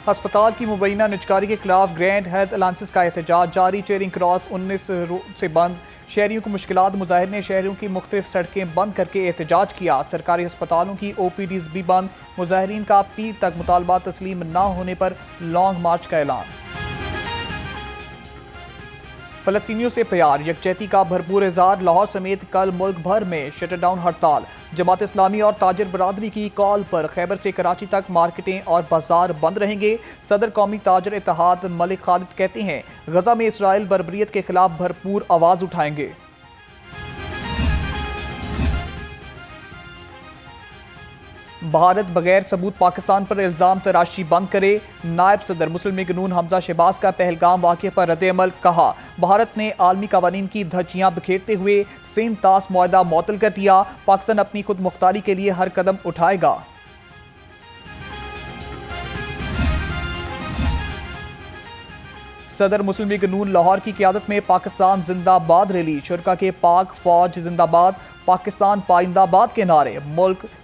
अस्पताल की मुबैना निजकारी के खिलाफ ग्रैंड हेल्थ अलायंसेस का एहतजाज जारी। चेयरिंग क्रॉस 19 से बंद। शहरियों को मुश्किलात। मुजाहिर ने शहरों की मुख्तलिफ सड़कें बंद करके एहतजाज किया। सरकारी अस्पतालों की OPDs भी बंद। मुजाहिरीन का पीर तक मुतालबा तस्लीम न होने पर लॉन्ग मार्च का ऐलान। फलस्तीनियों से प्यार यकजहती का भरपूर इज़हार। लाहौर समेत कल मुल्क भर में शटरडाउन हड़ताल। जमात इस्लामी और ताजिर बरादरी की कॉल पर खैबर से कराची तक मार्केटें और बाजार बंद रहेंगे। सदर कौमी ताजिर इत्तेहाद मलिक खालिद कहते हैं गजा में इसराइल बर्बरियत के खिलाफ भरपूर आवाज उठाएंगे। भारत बगैर सबूत पाकिस्तान पर इल्जाम तराशी बंद करे। नायब सदर मुस्लिम लीग नून हमजा शहबाज का पहलगाम वाक़े पर रद्द-ए-अमल। कहा भारत ने आलमी कवानीन की धज्जियां बिखेरते हुए सिंध तास मुआहदा मुअत्तल कर दिया। पाकिस्तान अपनी खुद मुख्तारी के लिए हर कदम उठाएगा। सदर मुस्लिम लीग नून लाहौर की क़यादत में पाकिस्तान जिंदाबाद रैली। शुरका के पाक फौज जिंदाबाद, पाकिस्तान पाइंदाबाद के नारे।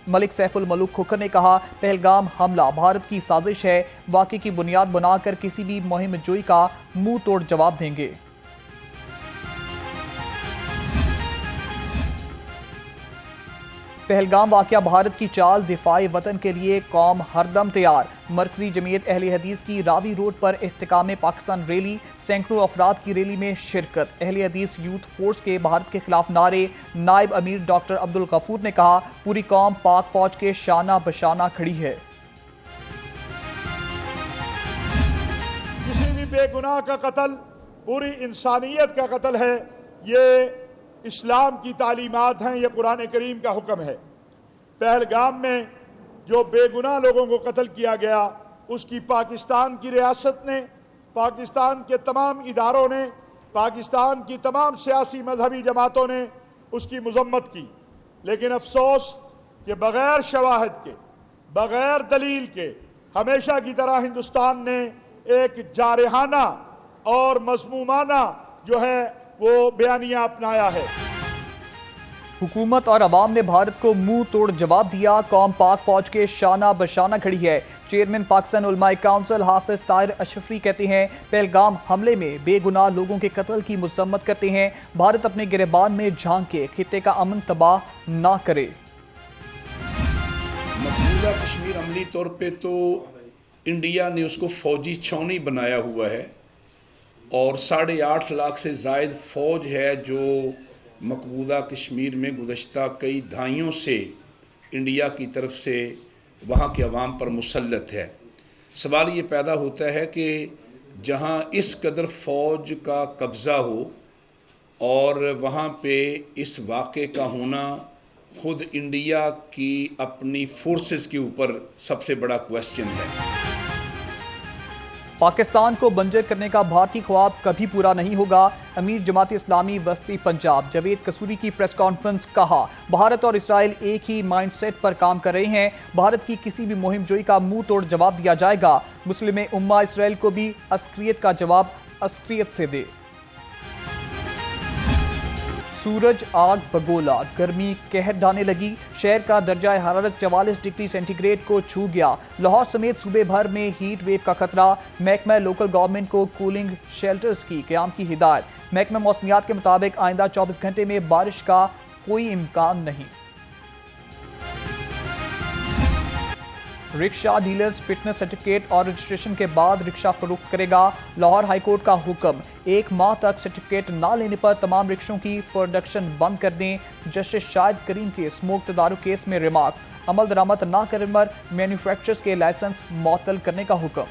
मलिक सैफुल मलूक खुकर ने कहा पहलगाम हमला भारत की साजिश है। वाक़े की बुनियाद बनाकर किसी भी मुहिम जोई का मुंह तोड़ जवाब देंगे। पहलगाम वाक़या भारत की चाल। दिफाए वतन के लिए कौम हरदम तैयार। मरकजी जमीयत अहले हदीस की रावी रोड पर इस्तेकाम पाकिस्तान रैली। सैकड़ों अफराद की रैली में शिरकत। अहले हदीस यूथ फोर्स के भारत के खिलाफ नारे। नायब अमीर डॉक्टर अब्दुल गफूर ने कहा पूरी कौम पाक फौज के शाना बशाना खड़ी है। किसी भी बेगुनाह का कत्ल पूरी इंसानियत का कत्ल है। ये इस्लाम की तालीमात हैं, यह कुरान करीम का हुक्म है। पहलगाम में जो बेगुनाह लोगों को कत्ल किया गया उसकी पाकिस्तान की रियासत ने, पाकिस्तान के तमाम इदारों ने, पाकिस्तान की तमाम सियासी मजहबी जमातों ने उसकी मजम्मत की। लेकिन अफसोस कि बग़ैर शवाहिद के, बग़ैर दलील के हमेशा की तरह हिंदुस्तान ने एक जारहाना और मज़मूमाना जो है वो बयानिया अपनाया है। हुकूमत और अवाम ने भारत को मुंह तोड़ जवाब दिया। कौम पाक फौज के शाना बशाना खड़ी है। चेयरमैन पाकिस्तान उलमाए काउंसिल हाफिज ताहिर अशरफी कहते हैं पहलगाम हमले में बेगुनाह लोगों के कत्ल की मजम्मत करते हैं। भारत अपने गिरबान में झांक के खित्ते का अमन तबाह ना करे। मकबूजा कश्मीर अमली तौर पे तो इंडिया ने उसको फौजी छावनी बनाया हुआ है और 8.5 लाख से ज़ायद फ़ौज है जो मकबूजा कश्मीर में गुज़श्ता कई दहाइयों से इंडिया की तरफ से वहाँ के अवाम पर मुसल्लत है। सवाल ये पैदा होता है कि जहाँ इस कदर फ़ौज का कब्ज़ा हो और वहाँ पे इस वाक़े का होना ख़ुद इंडिया की अपनी फोर्सेस के ऊपर सबसे बड़ा क्वेश्चन है। पाकिस्तान को बंजर करने का भारतीय ख्वाब कभी पूरा नहीं होगा। अमीर जमात इस्लामी वस्ती पंजाब जावेद कसूरी की प्रेस कॉन्फ्रेंस। कहा भारत और इसराइल एक ही माइंडसेट पर काम कर रहे हैं। भारत की किसी भी मुहिम जोई का मुंह तोड़ जवाब दिया जाएगा। मुस्लिम उम्मा इसराइल को भी अस्करियत का जवाब अस्करियत से दे। सूरज आग बगोला, गर्मी कहर ढाने लगी। शहर का दर्जा हरारत 44 डिग्री सेंटीग्रेड को छू गया। लाहौर समेत सूबे भर में हीट वेव का खतरा। महकमा लोकल गवर्नमेंट को कूलिंग शेल्टर्स की क़याम की हिदायत। महकमा मौसमियात के मुताबिक आइंदा 24 घंटे में बारिश का कोई इम्कान नहीं। रिक्शा डीलर्स फिटनेस सर्टिफिकेट और रजिस्ट्रेशन के बाद रिक्शा फरोख्त करेगा। लाहौर हाईकोर्ट का हुक्म 1 माह तक सर्टिफिकेट ना लेने पर तमाम रिक्शों की प्रोडक्शन बंद कर दें। जस्टिस शाहिद करीम के स्मोक तदारुक केस में रिमार्क्स। अमल दरामद ना करने पर मैन्युफैक्चरर्स के लाइसेंस मुअत्तल करने का हुक्म।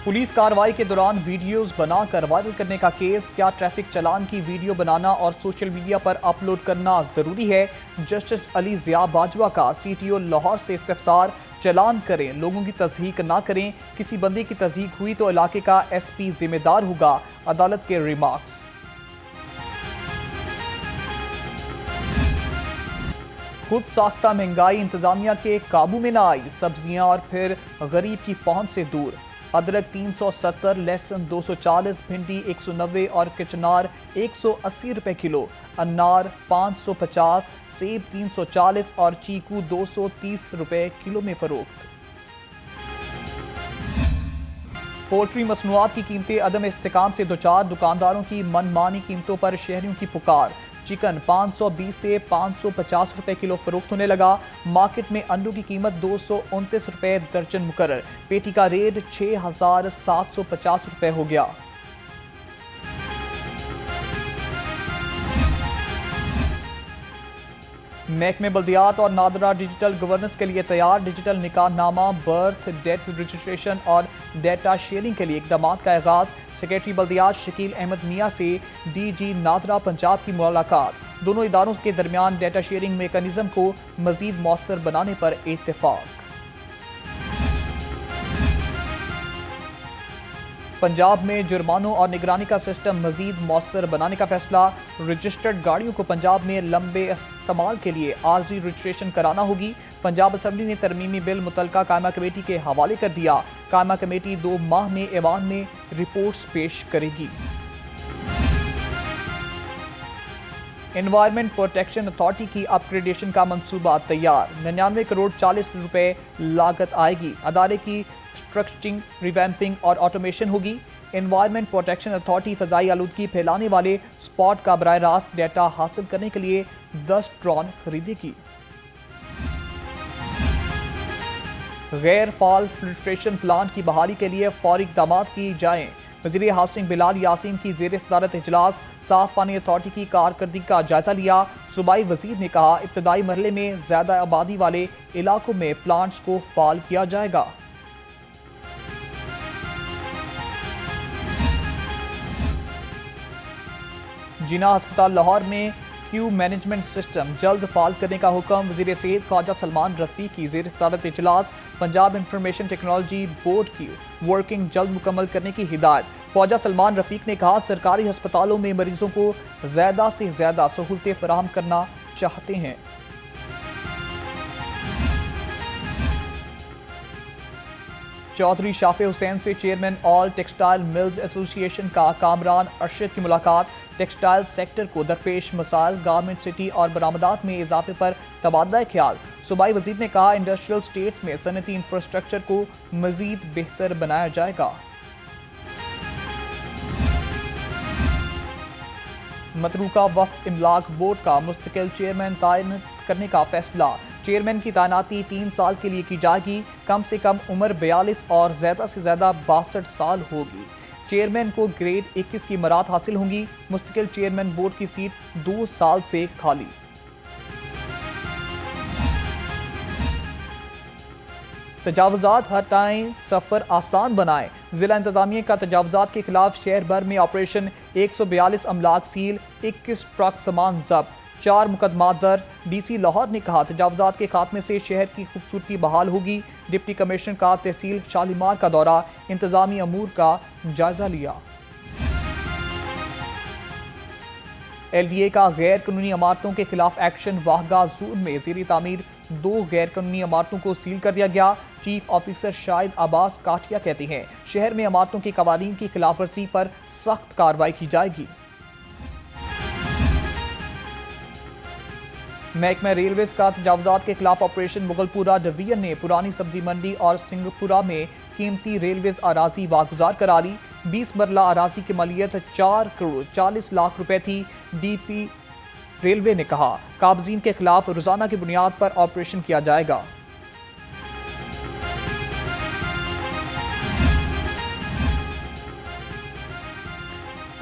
पुलिस कार्रवाई के दौरान वीडियोस बनाकर वायरल करने का केस। क्या ट्रैफिक चालान की वीडियो बनाना और सोशल मीडिया पर अपलोड करना जरूरी है? जस्टिस अली ज़िया बाजवा का CTO लाहौर से इस्तिफसार। चालान करें, लोगों की तस्दीक ना करें। किसी बंदे की तस्दीक हुई तो इलाके का SP जिम्मेदार होगा। अदालत के रिमार्क्स। खुद साख्ता महंगाई इंतजामिया के काबू में न आई। सब्जियां और फिर गरीब की पहुंच से दूर। अदरक 370, लहसुन 240, भिंडी 190 और किचनार 180 रुपए किलो, अनार 550, सेब 340 और चीकू 230 रुपए किलो में फरोख्त। पोल्ट्री मसनूआत की कीमतें अदम इस्तेकाम से दोचार, दुकानदारों की मनमानी कीमतों पर शहरियों की पुकार। चिकन 520 से 550 रुपए किलो फरोख्त होने लगा। मार्केट में अंडों की कीमत 229 रुपए दर्जन मुकर्रर। पेटी का रेट 6,750 रुपए हो गया। महकमे बल्दियात और नादरा डिजिटल गवर्नेंस के लिए तैयार। डिजिटल निकाहनामा, बर्थ, डेथ रजिस्ट्रेशन और डेटा शेयरिंग के लिए इकदाम का आगाज। सेक्रेटरी बल्दियात शकील अहमद मियां से डीजी नादरा पंजाब की मुलाकात। दोनों इदारों के दरमियान डेटा शेयरिंग मेकनिज़म को मजीद मौसर बनाने पर इत्तेफाक। पंजाब में जुर्मानों और निगरानी का सिस्टम मजीद मौसर बनाने का फैसला। रजिस्टर्ड गाड़ियों को पंजाब में लंबे इस्तेमाल के लिए आर्जी रजिस्ट्रेशन कराना होगी। पंजाब असम्बली ने तरमीमी बिल मुतलका कायमा कमेटी के हवाले कर दिया। कायमा कमेटी 2 माह में ऐवान में रिपोर्ट्स पेश करेगी। एनवायरमेंट प्रोटेक्शन अथॉरिटी की अपग्रेडेशन का मंसूबा तैयार। 99 करोड़ 40 रुपए लागत आएगी। अदारे की स्ट्रक्चरिंग, रिवैम्पिंग और ऑटोमेशन होगी। एनवायरमेंट प्रोटेक्शन अथॉरिटी फजाई आलूदगी फैलाने वाले स्पॉट का बराह रास्त डेटा हासिल करने के लिए 10 ड्रोन खरीदेगी। गैर फाल फिल्ट्रेशन प्लांट की बहाली के लिए फौरी इक़दाम की जाएं। वज़ीर हाउसिंग बिलाल यासीन की ज़ेर सदारत इजलास। साफ पानी अथॉरिटी की कारकर्दगी का जायजा लिया। सूबाई वजीर ने कहा, इब्तदाई मरहले में ज्यादा आबादी वाले इलाकों में प्लांट्स को फाल किया जाएगा। जिना अस्पताल लाहौर में क्यू मैनेजमेंट सिस्टम जल्द फाल करने का हुक्म। वज़ीर सेहत ख्वाजा सलमान रफ़ी की ज़ेर सदारत इजलास। पंजाब इंफॉर्मेशन टेक्नोलॉजी बोर्ड की वर्किंग जल्द मुकम्मल करने की हिदायत। ख्वाजा सलमान रफ़ीक ने कहा, सरकारी अस्पतालों में मरीजों को ज़्यादा से ज़्यादा सहूलतें फराहम करना चाहते हैं। चौधरी शाफे हुसैन से chairman all textile mills association का कामरान अरशद की मुलाकात। टेक्सटाइल सेक्टर को दरपेश मसाइल, गारमेंट सिटी और बरामदात में इजाफे पर तबादला ख्याल। सूबाई वजीर ने कहा, इंडस्ट्रियल स्टेट्स में सनती इंफ्रास्ट्रक्चर को मजीद बेहतर बनाया जाएगा। मतरूका वफ़ इमलाक बोर्ड का मुस्तकिल चेयरमैन तैनात करने का फैसला। चेयरमैन की तैनाती 3 साल के लिए की जाएगी। कम से कम उम्र 42 और ज़्यादा से ज़्यादा 62 साल होगी। चेयरमैन को ग्रेड 21 की मराहत हासिल होंगी। मुस्तकिल चेयरमैन बोर्ड की सीट 2 साल से खाली। तजावुजात हटाएं, सफर आसान बनाएं। जिला इंतजामिया का तजावुजात के खिलाफ शहर भर में ऑपरेशन। 142 अमलाक सील, 21 ट्रक सामान जब्त, 4 मुकदमा दर्ज। डीसी लाहौर ने कहा, तजावुजात के खात्मे से शहर की खूबसूरती बहाल होगी। डिप्टी कमिश्नर का तहसील शालीमार का दौरा, इंतजामी अमूर का जायजा लिया। LDA का गैर कानूनी इमारतों के खिलाफ एक्शन। वाहगा जोन में ज़ेर तामीर 2 गैर कानूनी इमारतों को सील कर दिया गया। चीफ ऑफिसर शाहिद अब्बास काटिया कहते हैं, शहर में इमारतों की कवानीन की खिलाफ वर्जी पर सख्त कार्रवाई की जाएगी। महकमा रेलवेज का तजावुजात के खिलाफ ऑपरेशन। मुगलपुरा डिवीजन ने पुरानी सब्जी मंडी और सिंगपुरा में कीमती रेलवेज अराजी वागुजार करा ली। 20 मरला अराजी की मलियत 4 करोड़ 40 लाख रुपए थी। DP रेलवे ने कहा, काबजीन के खिलाफ रोजाना की बुनियाद पर ऑपरेशन किया जाएगा।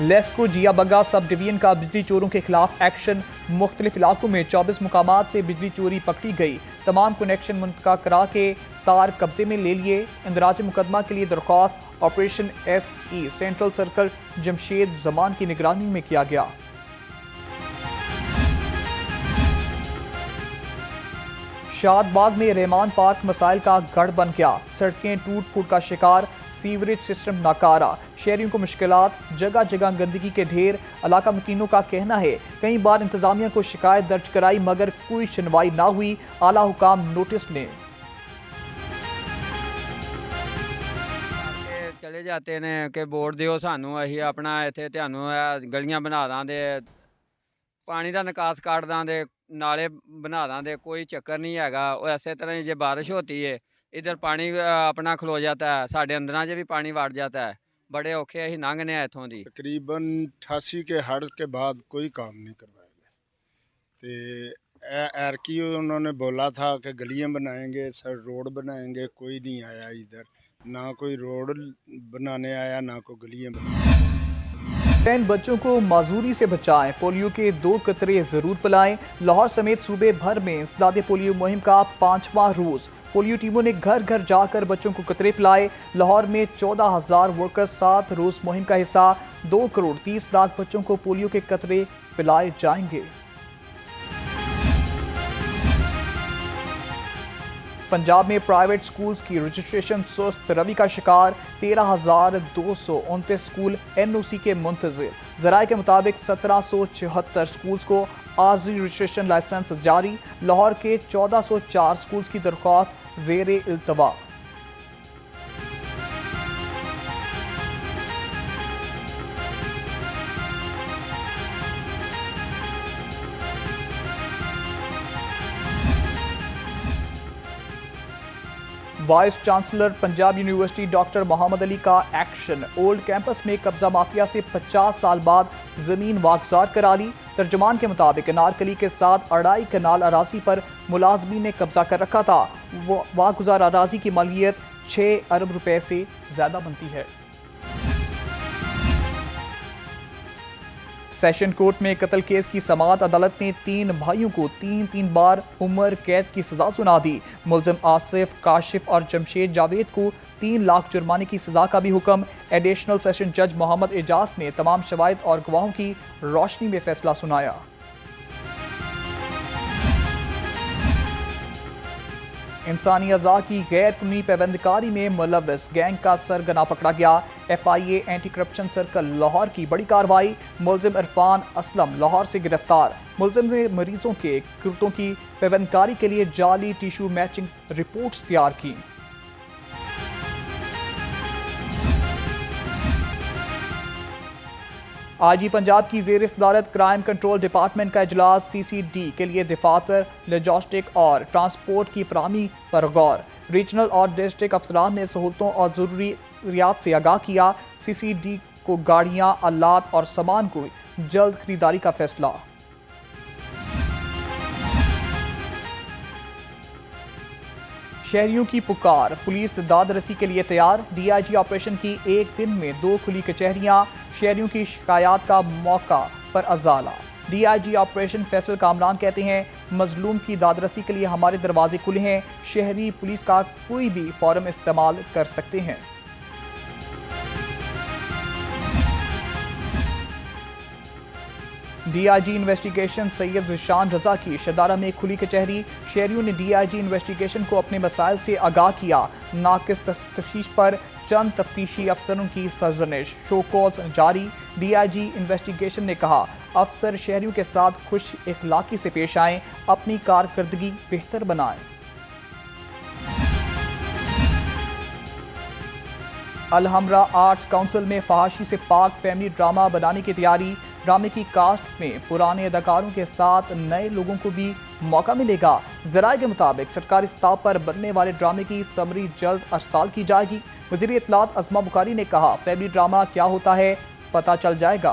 लेस्को जिया बग्गा सब डिवीजन का बिजली चोरों के खिलाफ एक्शन। मुख्तलिफ इलाकों में 24 मुकामात से बिजली चोरी पकड़ी गई। तमाम कनेक्शन मुंतका करा के तार कब्जे में ले लिए। इंदराज मुकदमा के लिए दरख्वास्त operation SE central circle Jamshed Zaman की निगरानी में किया गया। शादबाग में रहमान पार्क मसाइल का गढ़ बन गया। सड़कें टूट फूट का शिकार, सीवरेज सिस्टम नाकारा, शहरियों को मुश्किलात, जगह जगह गंदगी के ढेर। इलाका मुकीनों का कहना है, कई बार इंतजामिया को शिकायत दर्ज कराई मगर कोई सुनवाई ना हुई। आला हुकाम नोटिस लें। ਚਲੇ ਜਾਂਦੇ ਨੇ ਕਿ ਵੋਟ ਦਿਓ ਸਾਨੂੰ, ਅਸੀਂ ਆਪਣਾ ਇੱਥੇ ਤੁਹਾਨੂੰ ਇਹ ਗਲੀਆਂ ਬਣਾ ਦਾਂਗੇ, ਪਾਣੀ ਦਾ ਨਿਕਾਸ ਕੱਢ ਦਾਂਗੇ, ਨਾਲੇ ਬਣਾ ਦਾਂਗੇ, कोई चक्कर नहीं हैगा। और ऐसे तरह जो बारिश होती है इधर पानी अपना खलो जाता है, साढ़े अंदर से भी पानी वड़ जाता है, बड़े औखे असीं लंघने इत्थों दी। तकरीबन 88 के हड़ के बाद कोई काम नहीं करवाया गया। तो एरकी उन्होंने बोला था कि गलियां बनाएंगे, सर रोड बनाएंगे, कोई नहीं आया इधर, ना कोई रोड बनाने आया ना कोई गलियां बनाने। 10 बच्चों को माजूरी से बचाएं, पोलियो के 2 कतरे जरूर पिलाएं। लाहौर समेत सूबे भर में इंसदादे पोलियो मुहिम का 5वां रोज। पोलियो टीमों ने घर घर जाकर बच्चों को कतरे पिलाए। लाहौर में 14,000 वर्कर्स 7 रोज मुहिम का हिस्सा। 2 करोड़ 30 लाख बच्चों को पोलियो के कतरे पिलाए जाएंगे। पंजाब में प्राइवेट स्कूल्स की रजिस्ट्रेशन सुस्त रवि का शिकार। 13,229 स्कूल NOC के मुंतजिर। ज़राए के मुताबिक 1774 स्कूल्स को आर्जी रजिस्ट्रेशन लाइसेंस जारी। लाहौर के 1404 स्कूल्स की दरख्वास्त ज़ेरे इल्तवा। Vice chancellor Punjab university doctor Mohammad Ali का एक्शन। ओल्ड कैंपस में कब्जा माफिया से 50 साल बाद जमीन वागुजार करा ली। तर्जुमान के मुताबिक अनारकली के साथ अढ़ाई कनाल अराजी पर मुलाजमीन ने कब्जा कर रखा था। वागुजार अराजी की मालियत 6 अरब रुपए से ज्यादा बनती है। सेशन कोर्ट में कत्ल केस की समाअत। अदालत ने 3 भाइयों को 3 बार उम्र कैद की सजा सुना दी। मुलजिम आसिफ, काशिफ और जमशेद जावेद को 3 लाख जुर्माने की सजा का भी हुक्म। एडिशनल सेशन जज मोहम्मद एजाज ने तमाम शवाहिद और गवाहों की रोशनी में फैसला सुनाया। इंसानी अज़ा की गैर कानूनी पैबंदकारी में मुलव्वस गैंग का सरगना पकड़ा गया। FIA anti corruption circle Lahore की बड़ी कार्रवाई। मुलजिम इरफान असलम लाहौर से गिरफ्तार। मुलजिम ने मरीजों के कुर्तों की पैबंदकारी के लिए जाली टिश्यू मैचिंग रिपोर्ट्स तैयार की। IG पंजाब की ज़ेर सदारत क्राइम कंट्रोल डिपार्टमेंट का इजलास। CCD के लिए दफातर, लॉजिस्टिक और ट्रांसपोर्ट की फराहमी पर गौर। रीजनल और डिस्ट्रिक्ट अफसरान ने सहूलतों और ज़रूरियात से आगाह किया। CCD को गाड़ियाँ, आलात और सामान को जल्द खरीदारी का फैसला। शहरियों की पुकार, पुलिस दाद रसी के लिए तैयार। DIG ऑपरेशन की एक दिन में 2 खुली कचहरियां। शहरियों की शिकायत का मौका पर अजाला। DIG ऑपरेशन फैसल कामरान कहते हैं, मजलूम की दादरसी के लिए हमारे दरवाजे खुले हैं। शहरी पुलिस का कोई भी फॉर्म इस्तेमाल कर सकते हैं। DIG इन्वेस्टिगेशन सैयद रिशान रजा की शदारा में खुली कचहरी। शहरियों ने DIG इन्वेस्टिगेशन को अपने मसाइल से आगाह किया। नाकिस तफ्तीश पर चंद तफ्तीशी अफसरों की सरजनिश। शोकॉज जारी। DIG इन्वेस्टिगेशन ने कहा, अफसर शहरियों के साथ खुश इखलाकी से पेश आएं, अपनी कारकर्दगी बेहतर बनाएं। अलहमरा आर्ट्स काउंसिल में फहाशी से पाक फैमिली ड्रामा बनाने की तैयारी। ड्रामे की कास्ट में पुराने अदाकारों के साथ नए लोगों को भी मौका मिलेगा। ज़राए के मुताबिक सरकारी स्टाफ पर बनने वाले ड्रामे की समरी जल्द अरसाल की जाएगी। वज़ीर इत्तलात अज़मा बुखारी ने कहा, फैमिली ड्रामा क्या होता है पता चल जाएगा।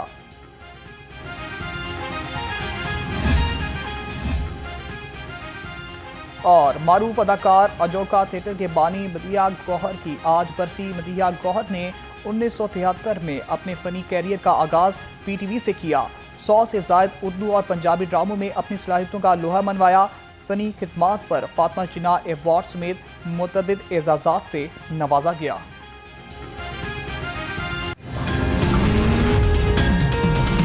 और मारूफ अदाकार अजोका थिएटर के बानी मदिया गौहर की आज बरसी। मदिया गौहर ने 1973 में अपने फ़नी कैरियर का आगाज़ PTV से किया। 100 से ज़ायद उर्दू और पंजाबी ड्रामों में अपनी सलाहियतों का लोहा मनवाया। फ़नी खिदमात पर फातिमा जिन्ना अवार्ड समेत मुतअद्दिद एजाज़ात से नवाजा गया।